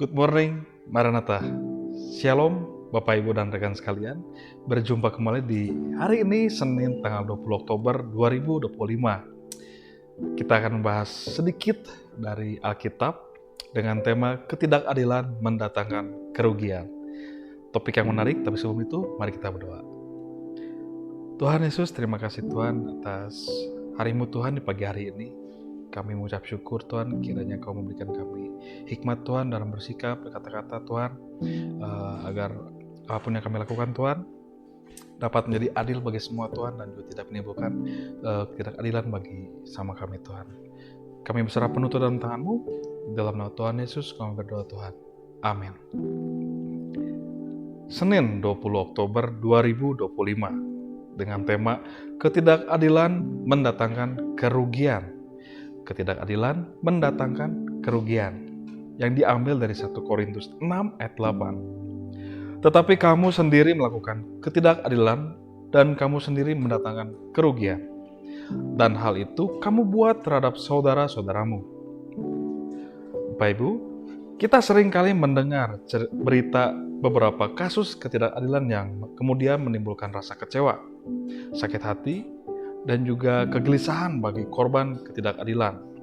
Good morning, Maranatha. Shalom, Bapak Ibu dan rekan sekalian. Berjumpa kembali di hari ini, Senin tanggal 20 Oktober 2025. Kita akan membahas sedikit dari Alkitab dengan tema ketidakadilan mendatangkan kerugian. Topik yang menarik, tapi sebelum itu, mari kita berdoa. Tuhan Yesus, terima kasih Tuhan atas hari-Mu Tuhan di pagi hari ini. Kami mengucap syukur Tuhan, kiranya Kau memberikan kami hikmat Tuhan dalam bersikap, berkata-kata Tuhan, agar apapun yang kami lakukan Tuhan dapat menjadi adil bagi semua Tuhan, dan juga tidak menimbulkan ketidakadilan bagi sama kami Tuhan. Kami berserah penuh dalam tangan-Mu, dalam nama Tuhan Yesus kami berdoa Tuhan. Amin. Senin 20 Oktober 2025 dengan tema ketidakadilan mendatangkan kerugian. Ketidakadilan mendatangkan kerugian yang diambil dari 1 Korintus 6 ayat 8. Tetapi kamu sendiri melakukan ketidakadilan dan kamu sendiri mendatangkan kerugian, dan hal itu kamu buat terhadap saudara-saudaramu. Bapak Ibu, kita seringkali mendengar berita beberapa kasus ketidakadilan yang kemudian menimbulkan rasa kecewa, sakit hati, dan juga kegelisahan bagi korban ketidakadilan.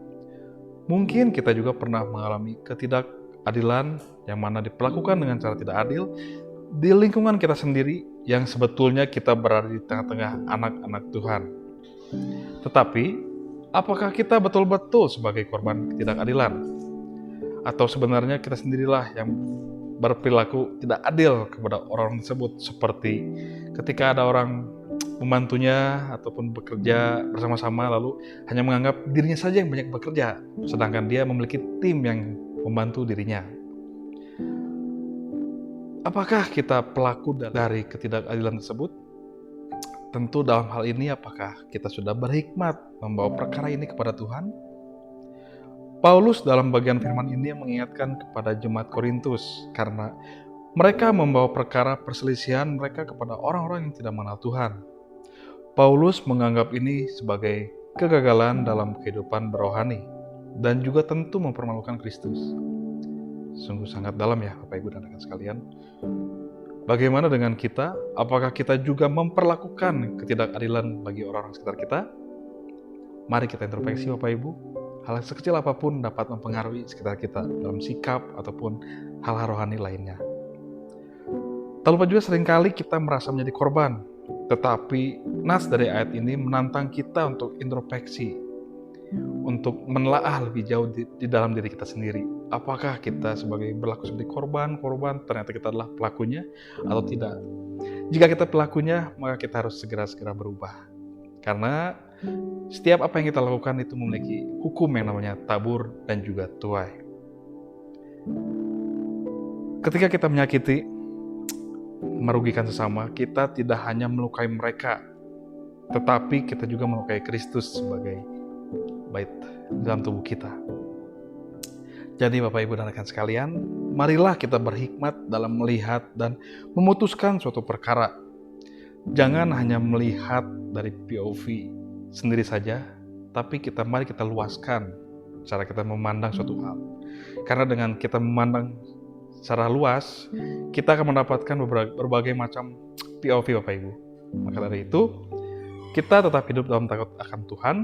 Mungkin kita juga pernah mengalami ketidakadilan yang mana diperlakukan dengan cara tidak adil di lingkungan kita sendiri, yang sebetulnya kita berada di tengah-tengah anak-anak Tuhan. Tetapi, apakah kita betul-betul sebagai korban ketidakadilan? Atau sebenarnya kita sendirilah yang berperilaku tidak adil kepada orang tersebut, seperti ketika ada orang membantunya ataupun bekerja bersama-sama, lalu hanya menganggap dirinya saja yang banyak bekerja, sedangkan dia memiliki tim yang membantu dirinya. Apakah kita pelaku dari ketidakadilan tersebut? Tentu dalam hal ini, apakah kita sudah berhikmat membawa perkara ini kepada Tuhan? Paulus dalam bagian firman ini mengingatkan kepada jemaat Korintus, karena mereka membawa perkara perselisihan mereka kepada orang-orang yang tidak mengenal Tuhan. Paulus menganggap ini sebagai kegagalan dalam kehidupan berohani dan juga tentu mempermalukan Kristus. Sungguh sangat dalam ya Bapak Ibu dan rekan sekalian. Bagaimana dengan kita? Apakah kita juga memperlakukan ketidakadilan bagi orang-orang sekitar kita? Mari kita introspeksi Bapak Ibu. Hal sekecil apapun dapat mempengaruhi sekitar kita dalam sikap ataupun hal-hal rohani lainnya. Tak lupa juga seringkali kita merasa menjadi korban. Tetapi nas dari ayat ini menantang kita untuk introspeksi, untuk menelaah lebih jauh di dalam diri kita sendiri. Apakah kita sebagai berlaku seperti korban ternyata kita adalah pelakunya atau tidak? Jika kita pelakunya, maka kita harus segera berubah. Karena setiap apa yang kita lakukan itu memiliki hukum yang namanya tabur dan juga tuai. Ketika kita menyakiti, merugikan sesama, kita tidak hanya melukai mereka, tetapi kita juga melukai Kristus sebagai bait dalam tubuh kita. Jadi Bapak Ibu dan rekan sekalian, marilah kita berhikmat dalam melihat dan memutuskan suatu perkara. Jangan hanya melihat dari POV sendiri saja, tapi mari kita luaskan cara kita memandang suatu hal. Karena dengan kita memandang secara luas, kita akan mendapatkan berbagai macam POV Bapak Ibu. Maka dari itu, kita tetap hidup dalam takut akan Tuhan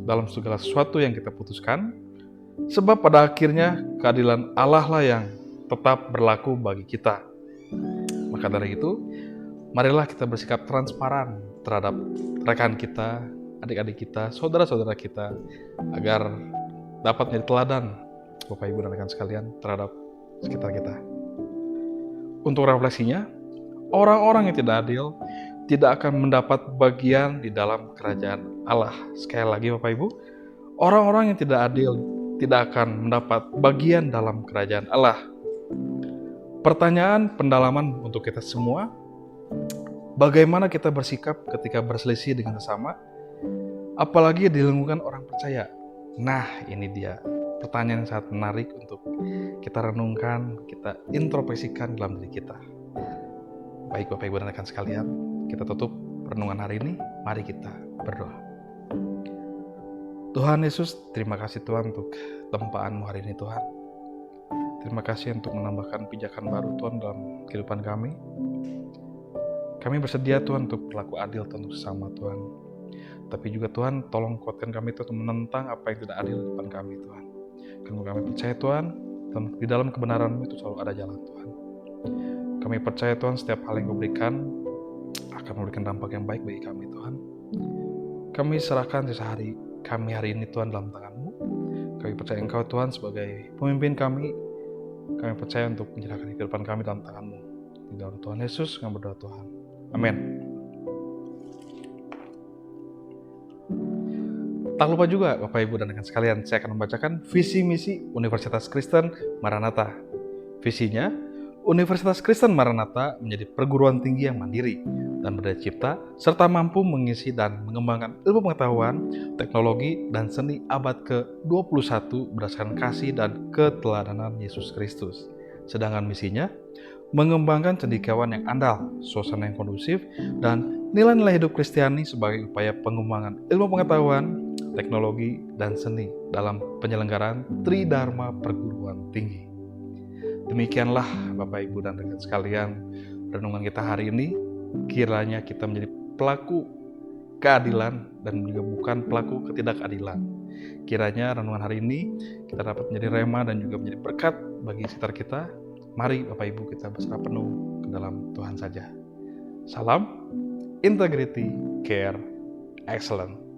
dalam segala sesuatu yang kita putuskan, sebab pada akhirnya keadilan Allah lah yang tetap berlaku bagi kita. Maka dari itu, marilah kita bersikap transparan terhadap rekan kita, adik-adik kita, saudara-saudara kita, agar dapat menjadi teladan Bapak Ibu dan rekan sekalian terhadap sekitar kita. Untuk refleksinya, orang-orang yang tidak adil tidak akan mendapat bagian di dalam kerajaan Allah. Sekali lagi Bapak Ibu, orang-orang yang tidak adil tidak akan mendapat bagian dalam kerajaan Allah. Pertanyaan pendalaman untuk kita semua, bagaimana kita bersikap ketika berselisih dengan sesama, apalagi di lingkungan orang percaya? Nah, ini dia pertanyaan yang sangat menarik untuk kita renungkan, kita introspeksikan dalam diri kita. Baik Bapak Ibu dan rekan sekalian, kita tutup renungan hari ini. Mari kita berdoa. Tuhan Yesus, terima kasih Tuhan untuk tempaan-Mu hari ini Tuhan. Terima kasih untuk menambahkan pijakan baru Tuhan dalam kehidupan kami. Kami bersedia Tuhan untuk berlaku adil tentu sesama Tuhan. Tapi juga Tuhan, tolong kuatkan kami Tuhan untuk menentang apa yang tidak adil di depan kami Tuhan. Karena kami percaya Tuhan, di dalam kebenaran-Mu itu selalu ada jalan Tuhan. Kami percaya Tuhan, setiap hal yang Kau berikan akan memberikan dampak yang baik bagi kami Tuhan. Kami serahkan sisa hari kami hari ini Tuhan dalam tangan-Mu. Kami percaya Engkau Tuhan sebagai pemimpin kami. Kami percaya untuk menyerahkan kehidupan kami dalam tangan-Mu. Di dalam Tuhan Yesus kami berdoa Tuhan. Amin. Tak lupa juga Bapak Ibu dan rekan sekalian, saya akan membacakan visi misi Universitas Kristen Maranatha. Visinya, Universitas Kristen Maranatha menjadi perguruan tinggi yang mandiri dan berdaya cipta, serta mampu mengisi dan mengembangkan ilmu pengetahuan, teknologi, dan seni abad ke-21 berdasarkan kasih dan keteladanan Yesus Kristus. Sedangkan misinya, mengembangkan cendekiawan yang andal, suasana yang kondusif, dan nilai-nilai hidup Kristiani sebagai upaya pengembangan ilmu pengetahuan, teknologi, dan seni dalam penyelenggaraan Tridharma Perguruan Tinggi. Demikianlah Bapak Ibu dan rekan sekalian, renungan kita hari ini. Kiranya kita menjadi pelaku keadilan dan juga bukan pelaku ketidakadilan. Kiranya renungan hari ini kita dapat menjadi rema dan juga menjadi berkat bagi sekitar kita. Mari Bapak Ibu kita berserah penuh ke dalam Tuhan saja. Salam, integrity, care, excellent.